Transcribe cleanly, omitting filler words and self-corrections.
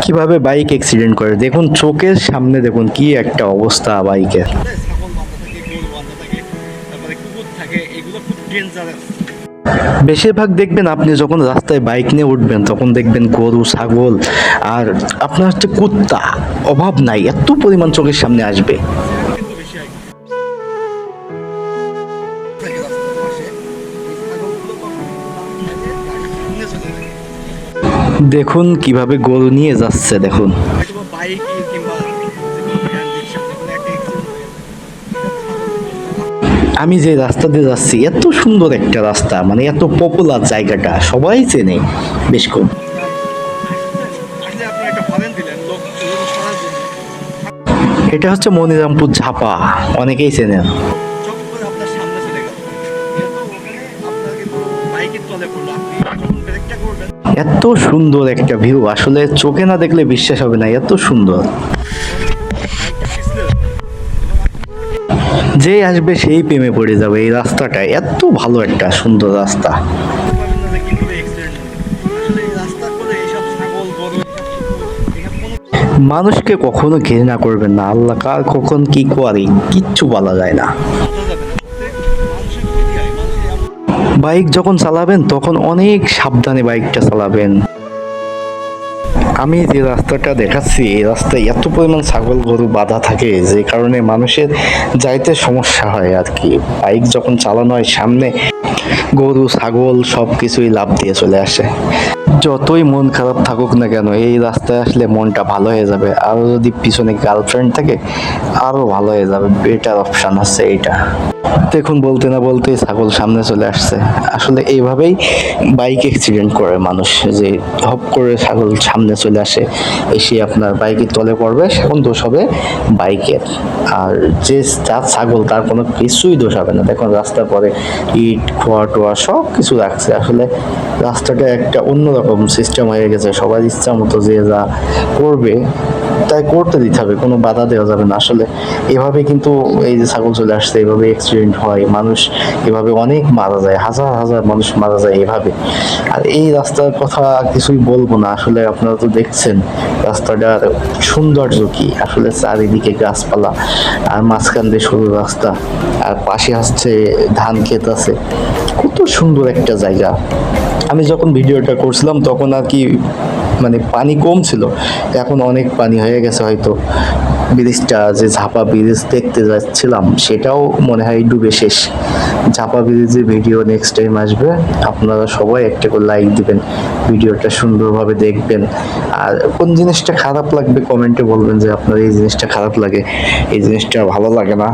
কিভাবে bike accident করে দেখুন, চোখের সামনে দেখুন কি একটা অবস্থা বাইকের। ছাগল বাঁধা থাকে, গরু বাঁধা থাকে, তারপরে কুকুর থাকে, এগুলো খুব ডেঞ্জারাস। বেশিরভাগ দেখবেন আপনি যখন রাস্তায় বাইক নিয়ে উঠবেন তখন দেখবেন গরু, ছাগল আর আপনার হচ্ছে কুত্তা, অভাব নাই, এত পরিমাণ চোখের সামনে আসবে। অ্যাক্সিডেন্ট কিন্তু বেশি হয় থাকে রাস্তার পাশে। এই ছাগলগুলো তখন থাকে গাড়ির সামনে চলে যায়। দেখুন কিভাবে গরু নিয়ে যাচ্ছে দেখুন। হয়তো বা বাইক কিংবা যে কোনো ভ্যান রিক্সা যে কোনো একটা অ্যাক্সিডেন্ট হয়ে যায়। আমি যে রাস্তা দিয়ে যাচ্ছি এত সুন্দর একটা রাস্তা, মানে এত পপুলার জায়গাটা, সবাই চেনে বেশ কম। আসলে আপনি একটা হরেন দিলেন লোক সরার জন্য, এটা হচ্ছে মনিরামপুর ঝাপা, অনেকেই চেনেন। চট করে আপনার সামনে চলে গেল, কিন্তু ওখানে আপনার কিন্তু বাইকের তলে পড়লো। আপনি যখন ব্রেকটা করবেন, এত সুন্দর একটা ভিউ, আসলে চোখে না দেখলে বিশ্বাস হবে না, এত সুন্দর। বাইকটা পিছলে যে আসবে সেই প্রেমে পড়ে যাবে, এই রাস্তাটা এত ভালো একটা সুন্দর রাস্তা। পারবেন না যে কিভাবে অ্যাক্সিডেন্ট হবে। আসলে এই রাস্তা করে এইসব ছাগল গরু এইসব কুকুর এসব কোনো মানুষকে কখনো ঘৃণা করবেন না, আল্লাহ কার কখন কি করে কিচ্ছু বলা যায় না। বাধা যাবে না। মানুষের ক্ষতি হয়, মানুষের বাইক যখন চালাবেন তখন অনেক সাবধানে বাইকটা চালাবেন। আমি যে রাস্তাটা দেখাচ্ছি এই রাস্তায় এত পরিমাণ ছাগল গরু বাঁধা থাকে যে কারণে মানুষের যাইতে সমস্যা হয় আর কি। বাইক যখন চালানো হয় সামনে গরু ছাগল সব কিছুই লাফ দিয়ে চলে আসে। যতই মন খারাপ থাকুক না কেন এই রাস্তায় আসলে মনটা ভালো হয়ে যাবে, আরও যদি পিছনে গার্লফ্রেন্ড থাকে আরও ভালো হয়ে যাবে, বেটার অপশান আছে এইটা। দেখুন বলতে না বলতেই ছাগল সামনে চলে আসছে। আসলে এইভাবেই বাইক অ্যাক্সিডেন্ট করে মানুষ, যে হপ করে ছাগল সামনে চলে আসে, এসে আপনার বাইকের তলে পড়বে, সেখন দোষ হবে বাইকের। আর যে যার ছাগল তার কোনো কিছুই দোষ হবে না। দেখুন রাস্তার পরে ইট খোয়া টোয়া সব কিছু রাখছে। আসলে রাস্তাটা একটা অন্যরকম সিস্টেম হয়ে গেছে, সবার ইচ্ছা মতো যে যা করবে তাই করতে দিতে হবে, কোনো বাধা দেওয়া যাবে না। আসলে এভাবে কিন্তু এই যে ছাগল চলে আসছে, এভাবে অ্যাক্সিডেন্ট হয়, মানুষ এভাবে অনেক মারা যায়, হাজার হাজার মানুষ মারা যায় এভাবে। আর এই রাস্তার কথা কিছুই বলবো না, আসলে আপনারা তো দেখছেন রাস্তাটার সৌন্দর্য কি, আসলে চারিদিকে গাছপালা আর মাঝখান দিয়ে সরু রাস্তা, আর পাশে আসছে ধান ক্ষেত আছে, কত সুন্দর একটা জায়গা। আমি যখন ভিডিওটা করছিলাম তখন আর কি মানে পানি কম ছিল, এখন অনেক পানি হয়ে গেছে হয়তো। ব্রিজটা যে ঝাপা ব্রিজ দেখতে যাচ্ছিলাম সেটাও মনে হয় ডুবে শেষ। ঝাপা ব্রিজের ভিডিও নেক্সট টাইম আসবে, আপনারা সবাই একটা করে লাইক দিবেন, ভিডিওটা সুন্দরভাবে দেখবেন। আর কোন জিনিসটা খারাপ লাগবে কমেন্টে বলবেন যে আপনার এই জিনিসটা খারাপ লাগে, এই জিনিসটা ভালো লাগে না।